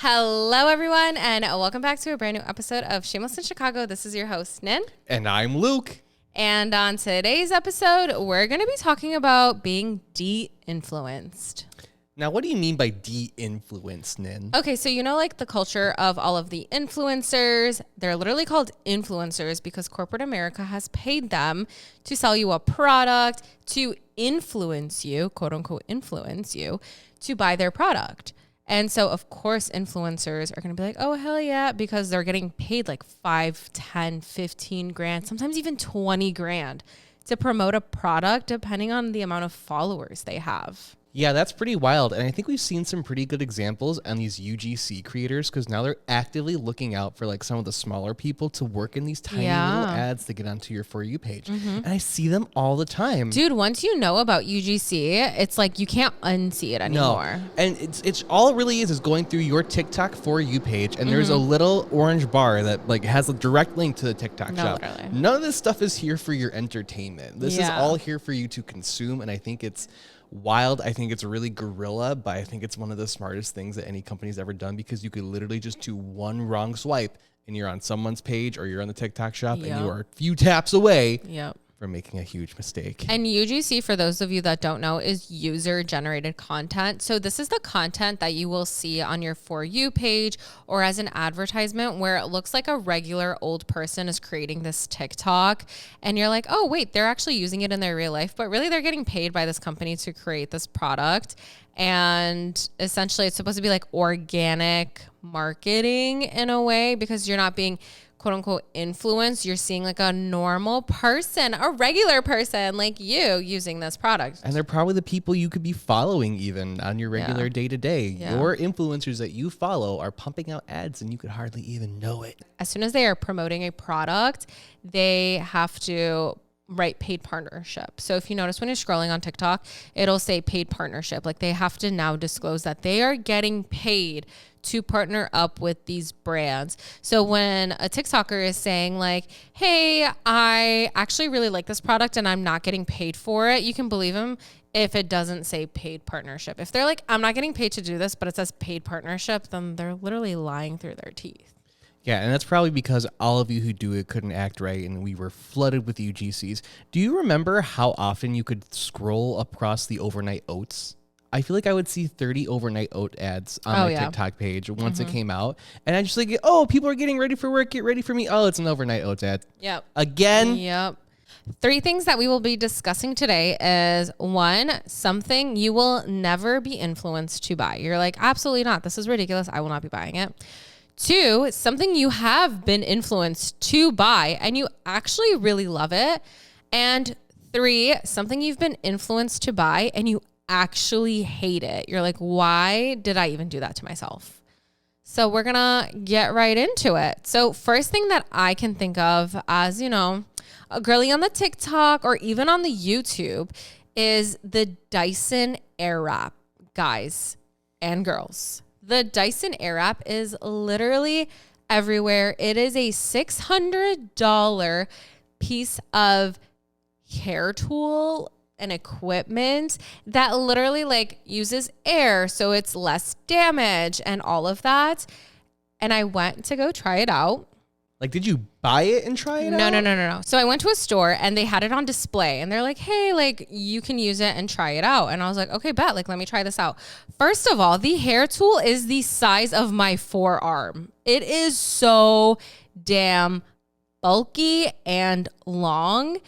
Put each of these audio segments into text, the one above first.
Hello, everyone, and welcome back to a brand new episode of Shameless in Chicago. This is your host, Nin. And I'm Luke. And on today's episode, we're going to be talking about being de-influenced. Now, what do you mean by de-influenced, Nin? Okay, so you know like the culture of all of the influencers. They're literally called influencers because corporate America has paid them to sell you a product, to influence you, quote unquote influence you, to buy their product. And so, of course, influencers are going to be like, oh, hell yeah, because they're getting paid like 5, 10, 15 grand, sometimes even 20 grand to promote a product depending on the amount of followers they have. Yeah, that's pretty wild. And I think we've seen some pretty good examples on these UGC creators because now they're actively looking out for like some of the smaller people to work in these tiny little ads to get onto your For You page. Mm-hmm. And I see them all the time. Dude, once you know about UGC, it's like you can't unsee it anymore. No. And it's all it really is going through your TikTok For You page. And there's a little orange bar that like has a direct link to the TikTok shop. Literally. None of this stuff is here for your entertainment. This is all here for you to consume. And I think it's wild. I think it's really guerrilla, but I think it's one of the smartest things that any company's ever done because you could literally just do one wrong swipe and you're on someone's page or you're on the TikTok shop and you are a few taps away from making a huge mistake. And UGC, for those of you that don't know, is user-generated content. So this is the content that you will see on your For You page or as an advertisement where it looks like a regular old person is creating this TikTok. And you're like, oh, wait, they're actually using it in their real life. But really, they're getting paid by this company to create this product. And essentially, it's supposed to be like organic marketing in a way because you're not being quote unquote influence, you're seeing like a normal person, a regular person like you using this product. And they're probably the people you could be following even on your regular day to day. Your influencers that you follow are pumping out ads and you could hardly even know it. As soon as they are promoting a product, they have to write paid partnership. So if you notice when you're scrolling on TikTok, it'll say paid partnership. Like they have to now disclose that they are getting paid to partner up with these brands. So when a TikToker is saying like, hey, I actually really like this product and I'm not getting paid for it, you can believe them if it doesn't say paid partnership. If they're like, I'm not getting paid to do this, but it says paid partnership, then they're literally lying through their teeth. Yeah, and that's probably because all of you who do it couldn't act right and we were flooded with UGCs. Do you remember how often you could scroll across the overnight oats? I feel like I would see 30 overnight oat ads on my TikTok page once it came out. And I just like, oh, people are getting ready for work. Get ready for me. Oh, it's an overnight oats ad. Yep. Again. Yep. 3 things that we will be discussing today is 1, something you will never be influenced to buy. You're like, absolutely not. This is ridiculous. I will not be buying it. 2, something you have been influenced to buy and you actually really love it. And 3, something you've been influenced to buy and you actually hate it. You're like, why did I even do that to myself? So we're gonna get right into it. So first thing that I can think of as, you know, a girly on the TikTok or even on the YouTube is the Dyson Airwrap, guys and girls. The Dyson Airwrap is literally everywhere. It is a $600 piece of hair tool and equipment that literally like uses air so it's less damage and all of that. And I went to go try it out. Like, did you buy it and try it out? No. So I went to a store and they had it on display and they're like, hey, like you can use it and try it out. And I was like, okay, bet, like, let me try this out. First of all, the hair tool is the size of my forearm. It is so damn bulky and long.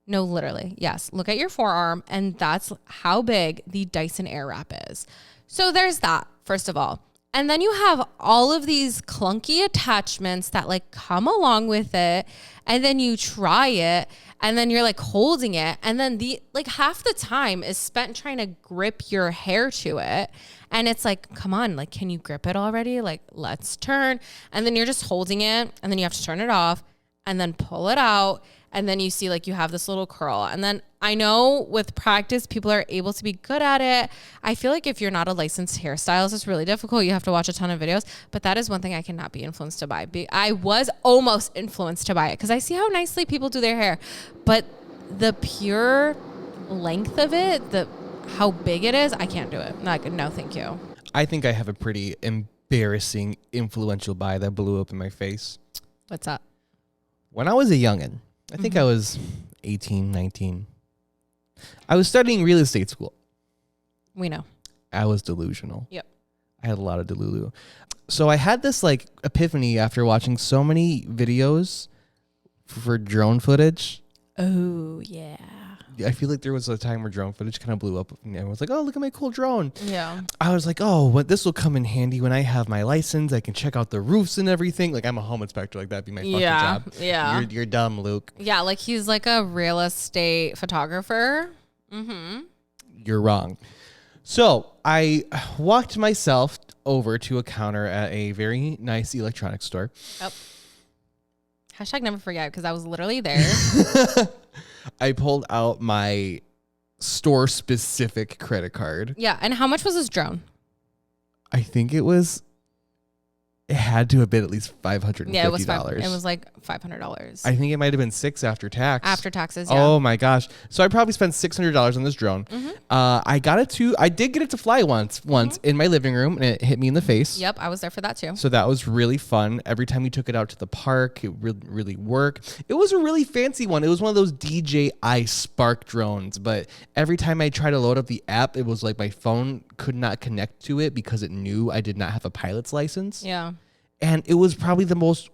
No, literally. Yes. Look at your forearm and that's how big the Dyson Airwrap is. So there's that, first of all. And then you have all of these clunky attachments that like come along with it. And then you try it and then you're like holding it. And then the like half the time is spent trying to grip your hair to it. And it's like, come on, like, can you grip it already? Like, let's turn. And then you're just holding it and then you have to turn it off and then pull it out. And then you see like you have this little curl. And then I know with practice, people are able to be good at it. I feel like if you're not a licensed hairstylist, it's really difficult. You have to watch a ton of videos. But that is one thing I cannot be influenced to buy. I was almost influenced to buy it because I see how nicely people do their hair. But the pure length of it, how big it is, I can't do it. Like, no, thank you. I think I have a pretty embarrassing influential buy that blew up in my face. What's up? When I was a youngin', I think I was 18, 19. I was studying real estate school. We know. I was delusional. Yep. I had a lot of delulu. So I had this like epiphany after watching so many videos for drone footage. Oh, yeah. I feel like there was a time where drone footage kind of blew up and everyone was like, oh, look at my cool drone. Yeah. I was like, oh, this will come in handy when I have my license. I can check out the roofs and everything. Like, I'm a home inspector. Like, that'd be my fucking job. Yeah. You're dumb, Luke. Yeah, like he's like a real estate photographer. Mm-hmm. You're wrong. So I walked myself over to a counter at a very nice electronics store. Yep. Hashtag never forget, because I was literally there. I pulled out my store-specific credit card. Yeah, and how much was this drone? I think it had to have been at least $550. Yeah, it was like $500. I think it might have been $600 after tax. After taxes, yeah. Oh my gosh! So I probably spent $600 on this drone. Mm-hmm. I did get it to fly once in my living room, and it hit me in the face. Yep, I was there for that too. So that was really fun. Every time we took it out to the park, it really worked. It was a really fancy one. It was one of those DJI Spark drones, but every time I tried to load up the app, it was like my phone could not connect to it because it knew I did not have a pilot's license. Yeah. And it was probably the most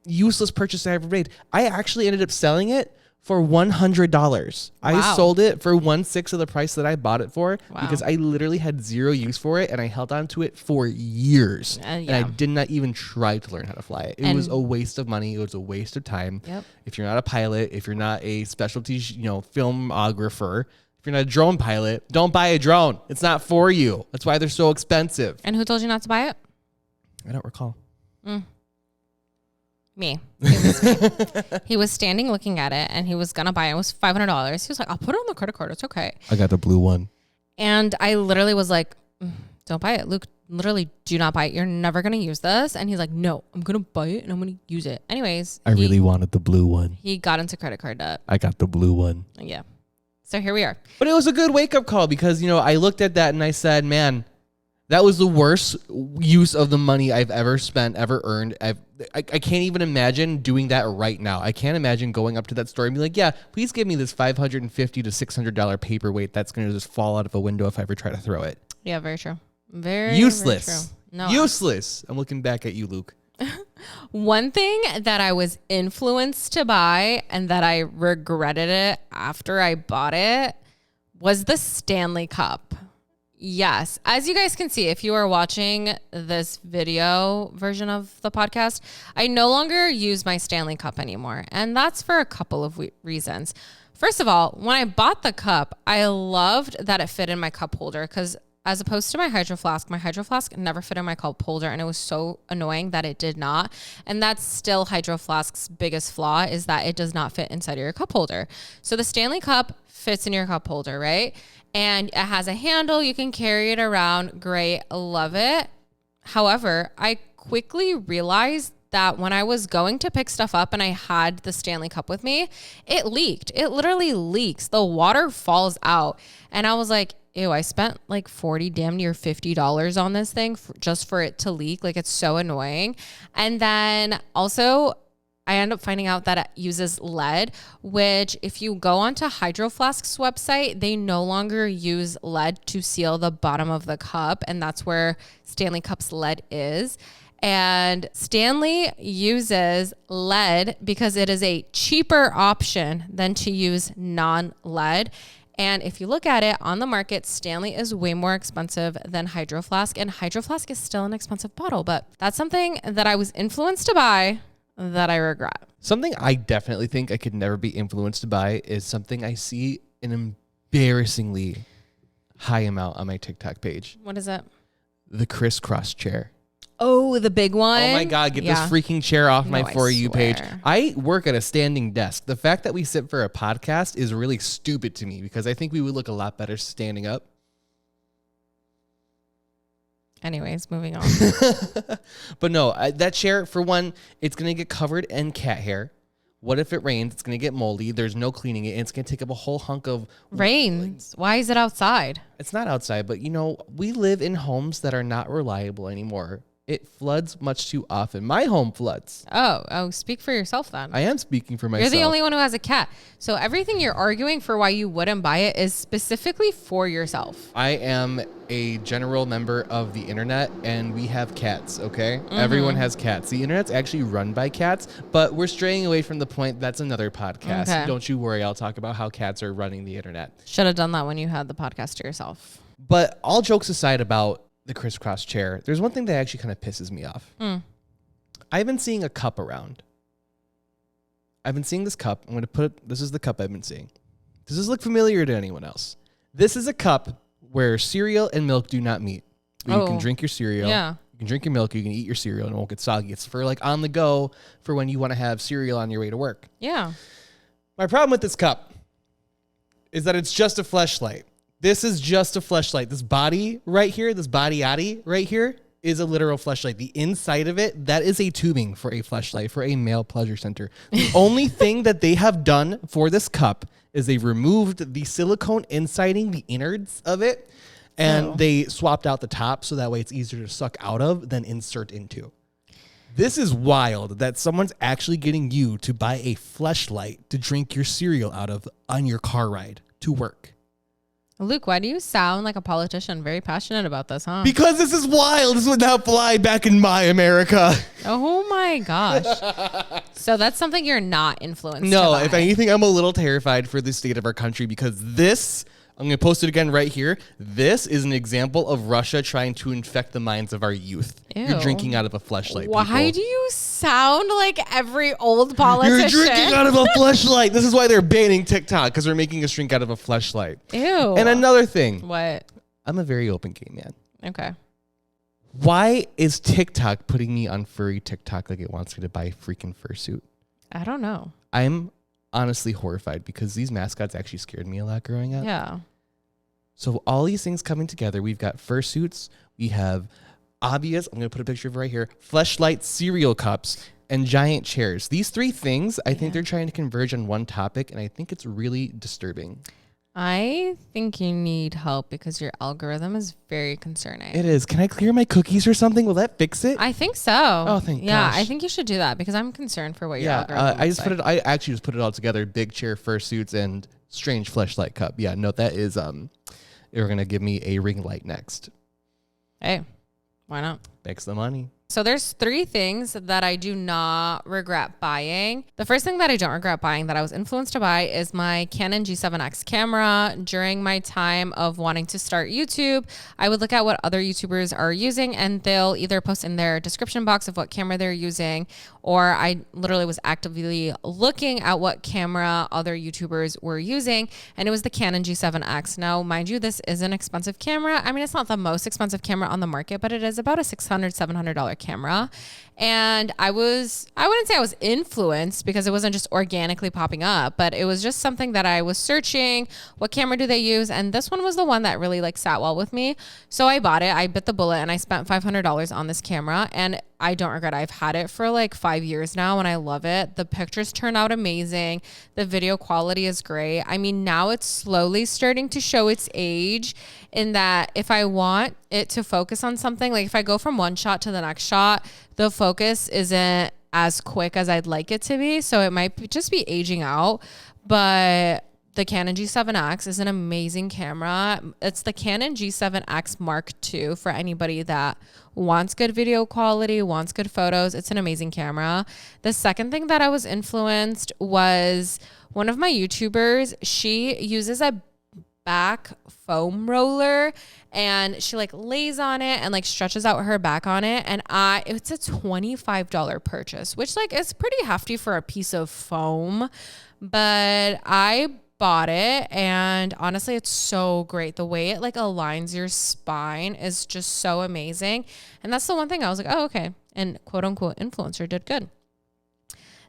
useless purchase I ever made. I actually ended up selling it for $100. Wow. I sold it for 1/6 of the price that I bought it for because Wow. I literally had zero use for it, and I held on to it for years. Yeah. And I did not even try to learn how to fly it. It was a waste of money. It was a waste of time. Yep. If you're not a pilot, if you're not a specialty, filmographer, if you're not a drone pilot, don't buy a drone. It's not for you. That's why they're so expensive. And who told you not to buy it? I don't recall. Me. It was me. He was standing looking at it, and he was going to buy it. It was $500. He was like, I'll put it on the credit card. It's okay. I got the blue one. And I literally was like, don't buy it. Luke, literally do not buy it. You're never going to use this. And he's like, no, I'm going to buy it and I'm going to use it. Anyways. I really wanted the blue one. He got into credit card debt. I got the blue one. Yeah. So here we are. But it was a good wake up call because, I looked at that and I said, man, that was the worst use of the money I've ever spent, ever earned. I can't even imagine doing that right now. I can't imagine going up to that store and be like, yeah, please give me this $550 to $600 paperweight that's going to just fall out of a window if I ever try to throw it. Yeah, very true. Very useless. Very true. No, useless. I'm looking back at you, Luke. One thing that I was influenced to buy and that I regretted it after I bought it was the Stanley Cup. Yes. As you guys can see, if you are watching this video version of the podcast, I no longer use my Stanley Cup anymore. And that's for a couple of reasons. First of all, when I bought the cup, I loved that it fit in my cup holder because as opposed to my Hydro Flask never fit in my cup holder. And it was so annoying that it did not. And that's still Hydro Flask's biggest flaw is that it does not fit inside of your cup holder. So the Stanley Cup fits in your cup holder, right? And it has a handle. You can carry it around. Great. Love it. However, I quickly realized that when I was going to pick stuff up and I had the Stanley Cup with me, it leaked. It literally leaks. The water falls out. And I was like, ew, I spent like $40, damn near $50 on this thing just for it to leak. Like, it's so annoying. And then also, I end up finding out that it uses lead, which if you go onto Hydro Flask's website, they no longer use lead to seal the bottom of the cup. And that's where Stanley Cup's lead is. And Stanley uses lead because it is a cheaper option than to use non-lead. And if you look at it on the market, Stanley is way more expensive than Hydro Flask. And Hydro Flask is still an expensive bottle. But that's something that I was influenced to buy that I regret. Something I definitely think I could never be influenced by is something I see an embarrassingly high amount on my TikTok page. What is it? The crisscross chair. Oh, the big one. Oh my God, get this freaking chair off my I For You page. swear. I work at a standing desk. The fact that we sit for a podcast is really stupid to me because I think we would look a lot better standing up. Anyways, moving on. But no, that chair, for one, it's going to get covered in cat hair. What if it rains? It's going to get moldy. There's no cleaning it. And it's going to take up a whole hunk of... Rains. Why is it outside? It's not outside, but we live in homes that are not reliable anymore. It floods much too often. My home floods. Oh, speak for yourself then. I am speaking for myself. You're the only one who has a cat. So everything you're arguing for why you wouldn't buy it is specifically for yourself. I am a general member of the internet, and we have cats, okay? Everyone has cats. The internet's actually run by cats, but we're straying away from the point. That's another podcast. Okay. Don't you worry. I'll talk about how cats are running the internet. Should have done that when you had the podcast to yourself. But all jokes aside about the crisscross chair, there's one thing that actually kind of pisses me off. I've been seeing a cup around. I've been seeing this cup. I'm going to put this is the cup I've been seeing. Does this look familiar to anyone else? This is a cup where cereal and milk do not meet. You can drink your cereal. Yeah. You can drink your milk. You can eat your cereal and it won't get soggy. It's for like on the go for when you want to have cereal on your way to work. Yeah. My problem with this cup is that it's just a fleshlight. This is just a fleshlight. This body right here, this body right here is a literal fleshlight. The inside of it, that is a tubing for a fleshlight, for a male pleasure center. The only thing that they have done for this cup is they removed the silicone insiding, the innards of it, and they swapped out the top so that way it's easier to suck out of than insert into. This is wild that someone's actually getting you to buy a fleshlight to drink your cereal out of on your car ride to work. Luke, why do you sound like a politician? Very passionate about this, huh? Because this is wild. This would not fly back in my America. Oh my gosh. So that's something you're not influenced No, by. if anything, I'm a little terrified for the state of our country because this, I'm going to post it again right here. This is an example of Russia trying to infect the minds of our youth. Ew. You're drinking out of a fleshlight. Why people. do you sound like every old politician? You're drinking out of a fleshlight. This is why they're banning TikTok, because they're making us drink out of a fleshlight. Ew. And another thing. What? I'm a very open gay man. Okay. Why is TikTok putting me on furry TikTok like it wants me to buy a freaking fursuit? I don't know. I'm honestly horrified because these mascots actually scared me a lot growing up. Yeah. So all these things coming together, we've got fursuits, we have obvious, I'm going to put a picture of it right here, fleshlight cereal cups, and giant chairs. These three things, I think they're trying to converge on one topic, and I think it's really disturbing. I think you need help because your algorithm is very concerning. It is. Can I clear my cookies or something? Will that fix it? I think so. Oh, thank Yeah, gosh. I think you should do that because I'm concerned for what your Yeah, algorithm I looks just put it. I actually just put it all together: big chair, fursuits, and strange fleshlight cup. Yeah, no, that is. They're gonna give me a ring light next. Hey, why not? Makes the money. So there's three things that I do not regret buying. The first thing that I don't regret buying that I was influenced to buy is my Canon G7X camera. During my time of wanting to start YouTube, I would look at what other YouTubers are using and they'll either post in their description box of what camera they're using, or I literally was actively looking at what camera other YouTubers were using, and it was the Canon G7X. Now, mind you, this is an expensive camera. I mean, it's not the most expensive camera on the market, but it is about a $600, $700 camera. And I wouldn't say I was influenced because it wasn't just organically popping up, but it was just something that I was searching. What camera do they use? And this one was the one that really like sat well with me. So I bought it. I bit the bullet and I spent $500 on this camera, and I don't regret it. I've had it for like 5 years now and I love it. The pictures turn out amazing. The video quality is great. I mean, now it's slowly starting to show its age in that if I want it to focus on something, like if I go from one shot to the next shot, the focus isn't as quick as I'd like it to be. So it might just be aging out, but the Canon G7X is an amazing camera. It's the Canon G7X Mark II for anybody that wants good video quality, wants good photos. It's an amazing camera. The second thing that I was influenced was one of my YouTubers. She uses a back foam roller and she like lays on it and like stretches out her back on it, and it's a $25 purchase, which like is pretty hefty for a piece of foam, but I bought it and honestly it's so great. The way it like aligns your spine is just so amazing, and that's the one thing I was like, oh okay, and quote unquote influencer did good.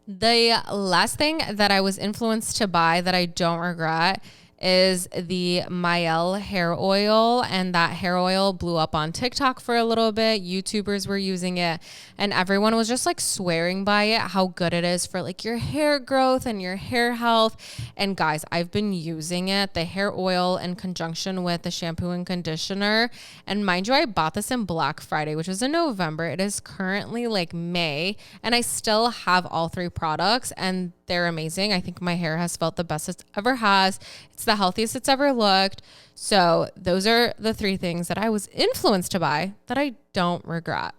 The last thing that I was influenced to buy that I don't regret is the Mael hair oil, and that hair oil blew up on TikTok for a little bit. YouTubers were using it, and everyone was just like swearing by it, how good it is for like your hair growth and your hair health. And guys, I've been using it, the hair oil in conjunction with the shampoo and conditioner. And mind you, I bought this in Black Friday, which was in November. It is currently like May, and I still have all three products, and they're amazing. I think my hair has felt the best it's ever has. It's the healthiest it's ever looked. So those are the three things that I was influenced to buy that I don't regret.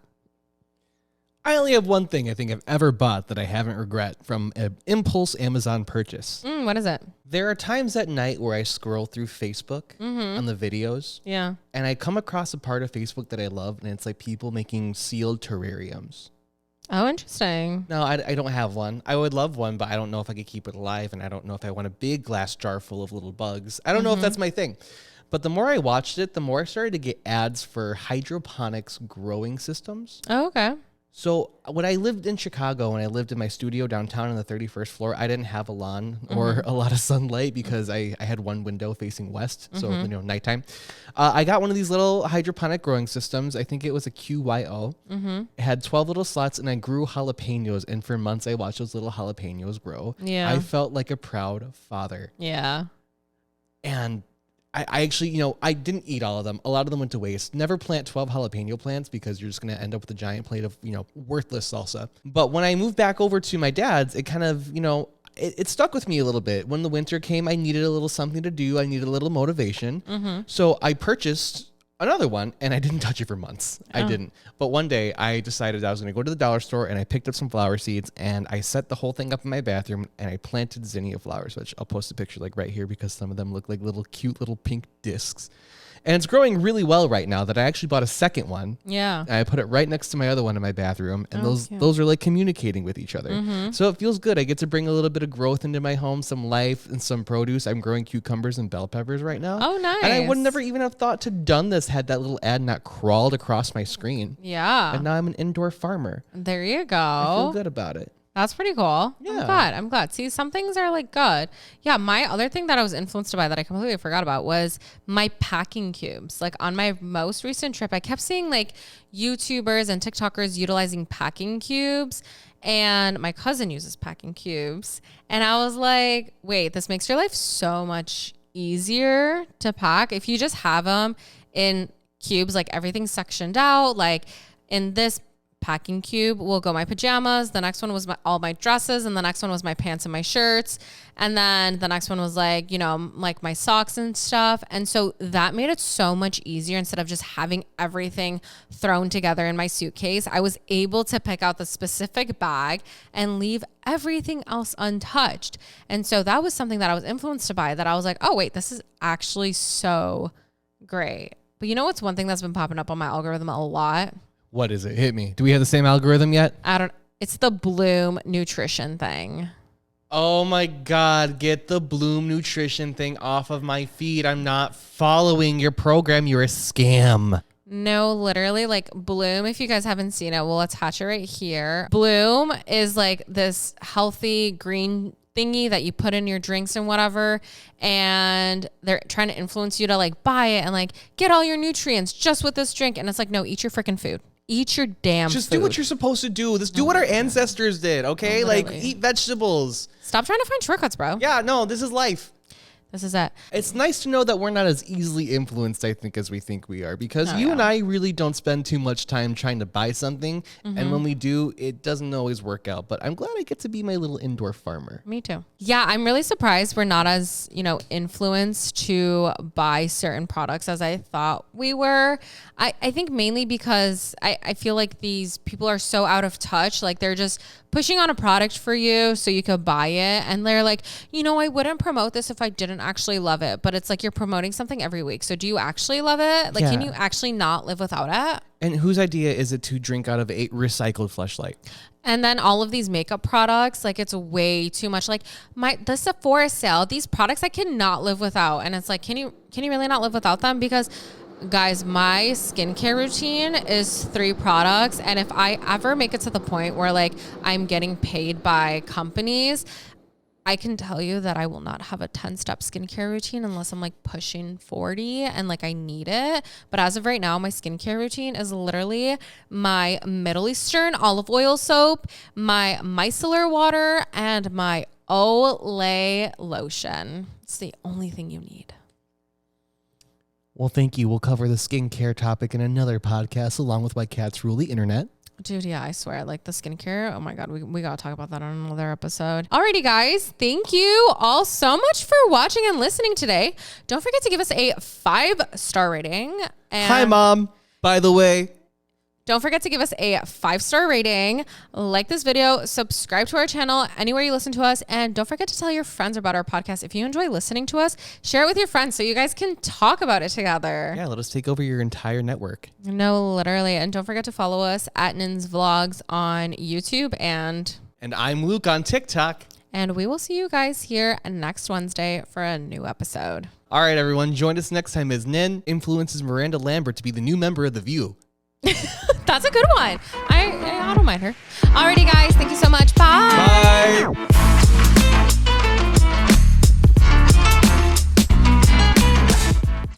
I only have one thing I think I've ever bought that I haven't regret from an impulse Amazon purchase. What is it? There are times at night where I scroll through Facebook on the videos. Yeah. And I come across a part of Facebook that I love, and it's like people making sealed terrariums. Oh, interesting. No, I don't have one. I would love one, but I don't know if I could keep it alive, and I don't know if I want a big glass jar full of little bugs. I don't know if that's my thing. But the more I watched it, the more I started to get ads for hydroponics growing systems. Oh, okay. So when I lived in Chicago and I lived in my studio downtown on the 31st floor, I didn't have a lawn or a lot of sunlight because I had one window facing west. So, nighttime. I got one of these little hydroponic growing systems. I think it was a QYO. It had 12 little slots, and I grew jalapenos. And for months, I watched those little jalapenos grow. Yeah. I felt like a proud father. Yeah. And I actually, I didn't eat all of them. A lot of them went to waste. Never plant 12 jalapeno plants because you're just going to end up with a giant plate of, worthless salsa. But when I moved back over to my dad's, it kind of, it stuck with me a little bit. When the winter came, I needed a little something to do. I needed a little motivation. So I purchased another one, and I didn't touch it for months. I didn't. But one day I decided I was going to go to the dollar store, and I picked up some flower seeds, and I set the whole thing up in my bathroom, and I planted zinnia flowers, which I'll post a picture like right here because some of them look like little cute little pink discs. And it's growing really well right now that I actually bought a second one. Yeah. And I put it right next to my other one in my bathroom. And those are like communicating with each other. So it feels good. I get to bring a little bit of growth into my home, some life and some produce. I'm growing cucumbers and bell peppers right now. Oh, nice. And I would never even have thought to done this had that little ad not crawled across my screen. Yeah. And now I'm an indoor farmer. There you go. I feel good about it. That's pretty cool. Yeah. I'm glad. See, some things are like good. Yeah. My other thing that I was influenced by that I completely forgot about was my packing cubes. Like on my most recent trip, I kept seeing like YouTubers and TikTokers utilizing packing cubes, and my cousin uses packing cubes. And I was like, wait, this makes your life so much easier to pack if you just have them in cubes, like everything's sectioned out. Like in this packing cube will go my pajamas. The next one was all my dresses, and the next one was my pants and my shirts. And then the next one was like, like my socks and stuff. And so that made it so much easier. Instead of just having everything thrown together in my suitcase, I was able to pick out the specific bag and leave everything else untouched. And so that was something that I was influenced by, that I was like, oh wait, this is actually so great. But what's one thing that's been popping up on my algorithm a lot? What is it? Hit me. Do we have the same algorithm yet? It's the Bloom nutrition thing. Oh my God, get the Bloom nutrition thing off of my feed. I'm not following your program. You're a scam. No, literally, like Bloom, if you guys haven't seen it, we'll attach it right here. Bloom is like this healthy green thingy that you put in your drinks and whatever, and they're trying to influence you to like buy it and like get all your nutrients just with this drink. And it's like, no, eat your freaking food. Eat your damn Just food. do what you're supposed to do. Just do what our ancestors did, okay? Like, eat vegetables. Stop trying to find shortcuts, bro. Yeah, no, this is life. This is it. It's nice to know that we're not as easily influenced, I think, as we think we are, because and I really don't spend too much time trying to buy something. And when we do, it doesn't always work out. But I'm glad I get to be my little indoor farmer. Me too. Yeah, I'm really surprised we're not as, influenced to buy certain products as I thought we were. I think mainly because I feel like these people are so out of touch. Like they're just pushing on a product for you so you could buy it. And they're like, I wouldn't promote this if I didn't actually love it. But it's like you're promoting something every week. So do you actually love it? Like, can you actually not live without it? And whose idea is it to drink out of a recycled Fleshlight? And then all of these makeup products, like it's way too much. Like the Sephora sale, these products I cannot live without. And it's like, can you really not live without them? Because guys, my skincare routine is 3 products. And if I ever make it to the point where like I'm getting paid by companies, I can tell you that I will not have a 10-step skincare routine unless I'm like pushing 40 and like I need it. But as of right now, my skincare routine is literally my Middle Eastern olive oil soap, my micellar water, and my Olay lotion. It's the only thing you need. Well, thank you. We'll cover the skincare topic in another podcast along with why cats rule the internet. Dude, yeah, I swear, like the skincare. Oh my God, we got to talk about that on another episode. Alrighty, guys. Thank you all so much for watching and listening today. Don't forget to give us a 5-star rating. And Hi, Mom. By the way. don't forget to give us a 5-star rating, like this video, subscribe to our channel anywhere you listen to us, and don't forget to tell your friends about our podcast. If you enjoy listening to us, share it with your friends so you guys can talk about it together. Yeah, let us take over your entire network. No, literally. And don't forget to follow us at Nin's Vlogs on YouTube. And I'm Luke on TikTok. And we will see you guys here next Wednesday for a new episode. All right, everyone. Join us next time as Nin influences Miranda Lambert to be the new member of The View. That's a good one. I don't mind her. Alrighty, guys. Thank you so much. Bye. Bye.